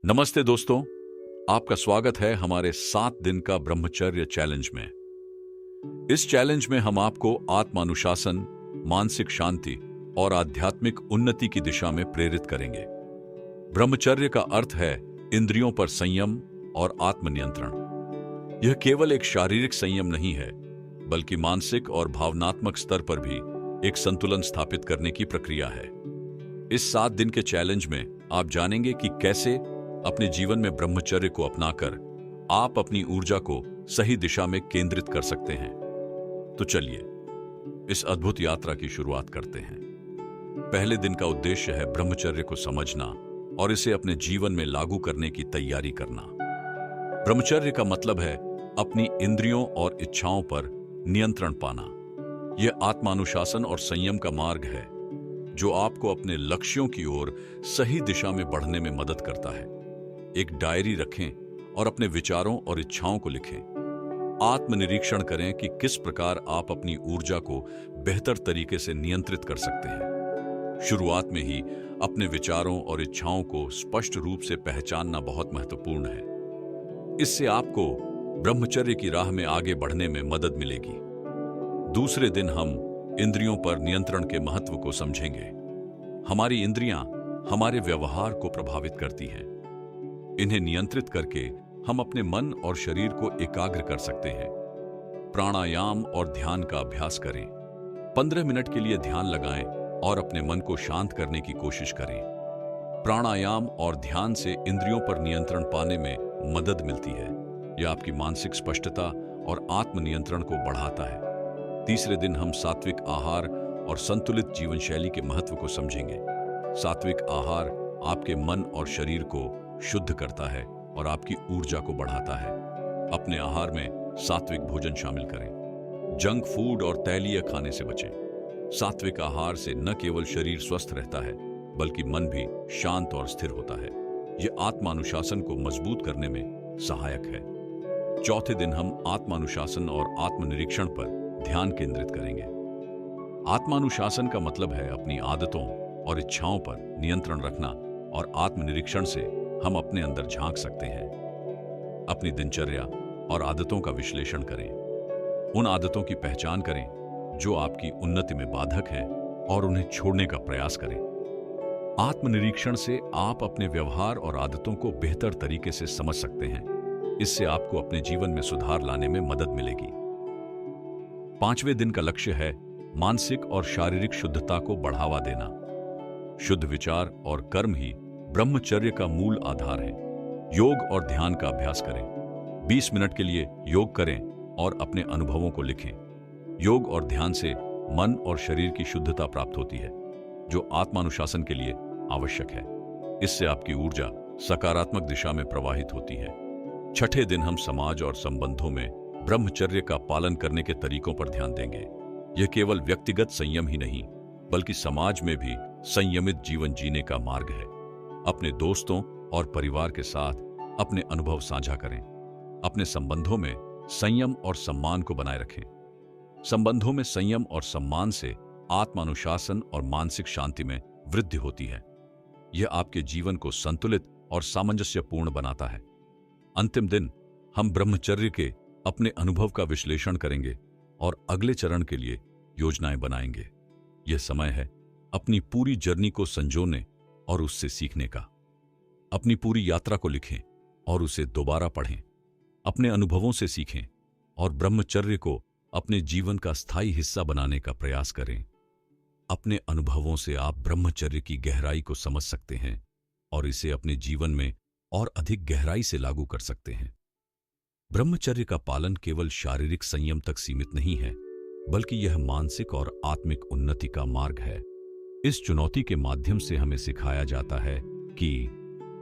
नमस्ते दोस्तों, आपका स्वागत है हमारे 7 दिन का ब्रह्मचर्य चैलेंज में। इस चैलेंज में हम आपको आत्मानुशासन, मानसिक शांति और आध्यात्मिक उन्नति की दिशा में प्रेरित करेंगे। ब्रह्मचर्य का अर्थ है इंद्रियों पर संयम और आत्मनियंत्रण। यह केवल एक शारीरिक संयम नहीं है, बल्कि मानसिक और भावनात्मक स्तर पर भी एक संतुलन स्थापित करने की प्रक्रिया है। इस 7 दिन के चैलेंज में आप जानेंगे कि कैसे अपने जीवन में ब्रह्मचर्य को अपनाकर आप अपनी ऊर्जा को सही दिशा में केंद्रित कर सकते हैं। तो चलिए इस अद्भुत यात्रा की शुरुआत करते हैं। पहले दिन का उद्देश्य है ब्रह्मचर्य को समझना और इसे अपने जीवन में लागू करने की तैयारी करना। ब्रह्मचर्य का मतलब है अपनी इंद्रियों और इच्छाओं पर नियंत्रण पाना। यह आत्मानुशासन और संयम का मार्ग है जो आपको अपने लक्ष्यों की ओर सही दिशा में बढ़ने में मदद करता है। एक डायरी रखें और अपने विचारों और इच्छाओं को लिखें। आत्मनिरीक्षण करें कि किस प्रकार आप अपनी ऊर्जा को बेहतर तरीके से नियंत्रित कर सकते हैं। शुरुआत में ही अपने विचारों और इच्छाओं को स्पष्ट रूप से पहचानना बहुत महत्वपूर्ण है। इससे आपको ब्रह्मचर्य की राह में आगे बढ़ने में मदद मिलेगी। दूसरे दिन हम इंद्रियों पर नियंत्रण के महत्व को समझेंगे। हमारी इंद्रियां हमारे व्यवहार को प्रभावित करती हैं। इन्हें नियंत्रित करके हम अपने मन और शरीर को एकाग्र कर सकते हैं। प्राणायाम और ध्यान का अभ्यास करें। 15 मिनट के लिए ध्यान लगाएं और अपने मन को शांत करने की कोशिश करें। प्राणायाम और ध्यान से इंद्रियों पर नियंत्रण पाने में मदद मिलती है। यह आपकी मानसिक स्पष्टता और आत्मनियंत्रण को बढ़ाता है। तीसरे दिन हम सात्विक आहार और संतुलित जीवन शैली के महत्व को समझेंगे। सात्विक आहार आपके मन और शरीर को शुद्ध करता है और आपकी ऊर्जा को बढ़ाता है। अपने आहार में सात्विक भोजन शामिल करें। जंक फूड और तैलीय खाने से बचें। सात्विक आहार से न केवल शरीर स्वस्थ रहता है, बल्कि मन भी शांत और स्थिर होता है। यह आत्मानुशासन को मजबूत करने में सहायक है। चौथे दिन हम आत्मानुशासन और आत्मनिरीक्षण पर ध्यान केंद्रित करेंगे। आत्मानुशासन का मतलब है अपनी आदतों और इच्छाओं पर नियंत्रण रखना, और आत्मनिरीक्षण से हम अपने अंदर झांक सकते हैं। अपनी दिनचर्या और आदतों का विश्लेषण करें। उन आदतों की पहचान करें जो आपकी उन्नति में बाधक हैं और उन्हें छोड़ने का प्रयास करें। आत्मनिरीक्षण से आप अपने व्यवहार और आदतों को बेहतर तरीके से समझ सकते हैं। इससे आपको अपने जीवन में सुधार लाने में मदद मिलेगी। 5वें दिन का लक्ष्य है मानसिक और शारीरिक शुद्धता को बढ़ावा देना। शुद्ध विचार और कर्म ही ब्रह्मचर्य का मूल आधार है। योग और ध्यान का अभ्यास करें। 20 मिनट के लिए योग करें और अपने अनुभवों को लिखें। योग और ध्यान से मन और शरीर की शुद्धता प्राप्त होती है, जो आत्मानुशासन के लिए आवश्यक है। इससे आपकी ऊर्जा सकारात्मक दिशा में प्रवाहित होती है। 6ठे दिन हम समाज और संबंधों में ब्रह्मचर्य का पालन करने के तरीकों पर ध्यान देंगे। यह केवल व्यक्तिगत संयम ही नहीं, बल्कि समाज में भी संयमित जीवन जीने का मार्ग है। अपने दोस्तों और परिवार के साथ अपने अनुभव साझा करें। अपने संबंधों में संयम और सम्मान को बनाए रखें। संबंधों में संयम और सम्मान से आत्मानुशासन और मानसिक शांति में वृद्धि होती है। यह आपके जीवन को संतुलित और सामंजस्यपूर्ण बनाता है। अंतिम दिन हम ब्रह्मचर्य के अपने अनुभव का विश्लेषण करेंगे और अगले चरण के लिए योजनाएं बनाएंगे। यह समय है अपनी पूरी जर्नी को संजोने और उससे सीखने का। अपनी पूरी यात्रा को लिखें और उसे दोबारा पढ़ें। अपने अनुभवों से सीखें और ब्रह्मचर्य को अपने जीवन का स्थायी हिस्सा बनाने का प्रयास करें। अपने अनुभवों से आप ब्रह्मचर्य की गहराई को समझ सकते हैं और इसे अपने जीवन में और अधिक गहराई से लागू कर सकते हैं। ब्रह्मचर्य का पालन केवल शारीरिक संयम तक सीमित नहीं है, बल्कि यह मानसिक और आत्मिक उन्नति का मार्ग है। इस चुनौती के माध्यम से हमें सिखाया जाता है कि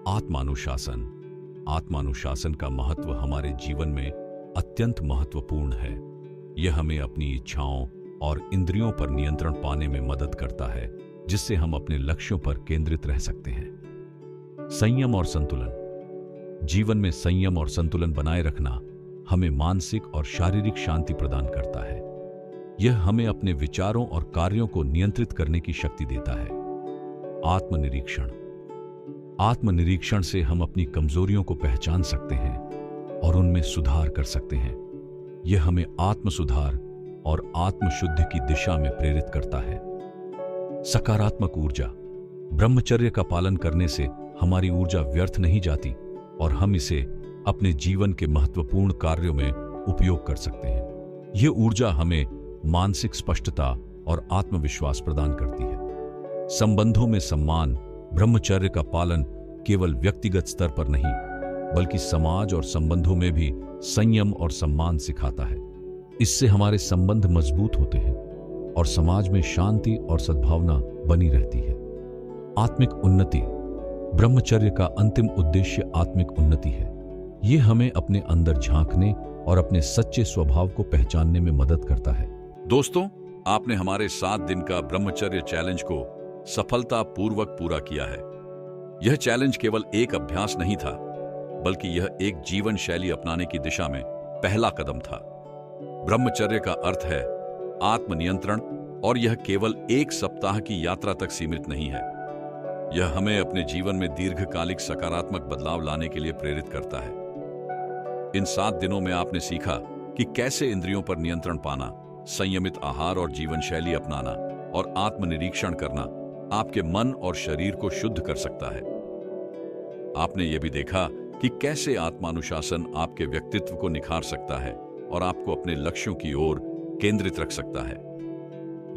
आत्मानुशासन का महत्व हमारे जीवन में अत्यंत महत्वपूर्ण है। यह हमें अपनी इच्छाओं और इंद्रियों पर नियंत्रण पाने में मदद करता है, जिससे हम अपने लक्ष्यों पर केंद्रित रह सकते हैं। संयम और संतुलन। जीवन में संयम और संतुलन बनाए रखना हमें मानसिक और शारीरिक शांति प्रदान करता है। यह हमें अपने विचारों और कार्यों को नियंत्रित करने की शक्ति देता है। आत्मनिरीक्षण। आत्मनिरीक्षण से हम अपनी कमजोरियों को पहचान सकते हैं और उनमें सुधार कर सकते हैं। यह हमें आत्म सुधार और आत्मशुद्धि की दिशा में प्रेरित करता है। सकारात्मक ऊर्जा। ब्रह्मचर्य का पालन करने से हमारी ऊर्जा व्यर्थ नहीं जाती और हम इसे अपने जीवन के महत्वपूर्ण कार्यों में उपयोग कर सकते हैं। यह ऊर्जा हमें मानसिक स्पष्टता और आत्मविश्वास प्रदान करती है। संबंधों में सम्मान। ब्रह्मचर्य का पालन केवल व्यक्तिगत स्तर पर नहीं बल्कि समाज और संबंधों में भी संयम और सम्मान सिखाता है। इससे हमारे संबंध मजबूत होते हैं और समाज में शांति और सद्भावना बनी रहती है। आत्मिक उन्नति। ब्रह्मचर्य का अंतिम उद्देश्य आत्मिक उन्नति है। यह हमें अपने अंदर झांकने और अपने सच्चे स्वभाव को पहचानने में मदद करता है। दोस्तों, आपने हमारे 7 दिन का ब्रह्मचर्य चैलेंज को सफलतापूर्वक पूरा किया है। यह चैलेंज केवल एक अभ्यास नहीं था बल्कि यह एक जीवन शैली अपनाने की दिशा में पहला कदम था। ब्रह्मचर्य का अर्थ है आत्मनियंत्रण और यह केवल एक सप्ताह की यात्रा तक सीमित नहीं है। यह हमें अपने जीवन में दीर्घकालिक सकारात्मक बदलाव लाने के लिए प्रेरित करता है। इन 7 दिनों में आपने सीखा कि कैसे इंद्रियों पर नियंत्रण पाना, संयमित आहार और जीवन शैली अपनाना और आत्मनिरीक्षण करना आपके मन और शरीर को शुद्ध कर सकता है। आपने यह भी देखा कि कैसे आत्मानुशासन आपके व्यक्तित्व को निखार सकता है और आपको अपने लक्ष्यों की ओर केंद्रित रख सकता है।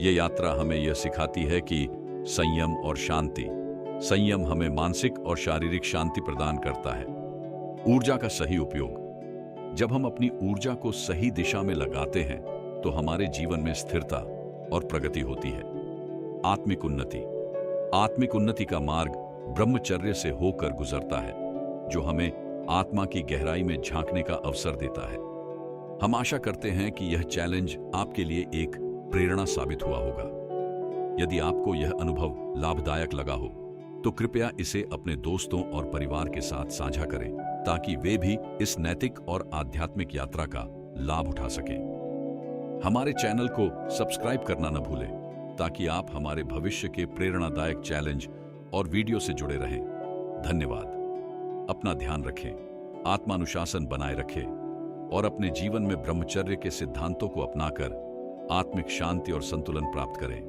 यह यात्रा हमें यह सिखाती है कि संयम और शांति। संयम हमें मानसिक और शारीरिक शांति प्रदान करता है। ऊर्जा का सही उपयोग। जब हम अपनी ऊर्जा को सही दिशा में लगाते हैं तो हमारे जीवन में स्थिरता और प्रगति होती है। आत्मिक उन्नति। आत्मिक उन्नति का मार्ग ब्रह्मचर्य से होकर गुजरता है, जो हमें आत्मा की गहराई में झांकने का अवसर देता है। हम आशा करते हैं कि यह चैलेंज आपके लिए एक प्रेरणा साबित हुआ होगा। यदि आपको यह अनुभव लाभदायक लगा हो तो कृपया इसे अपने दोस्तों और परिवार के साथ साझा करें ताकि वे भी इस नैतिक और आध्यात्मिक यात्रा का लाभ उठा सकें। हमारे चैनल को सब्सक्राइब करना न भूलें ताकि आप हमारे भविष्य के प्रेरणादायक चैलेंज और वीडियो से जुड़े रहें। धन्यवाद। अपना ध्यान रखें, आत्मानुशासन बनाए रखें और अपने जीवन में ब्रह्मचर्य के सिद्धांतों को अपनाकर आत्मिक शांति और संतुलन प्राप्त करें।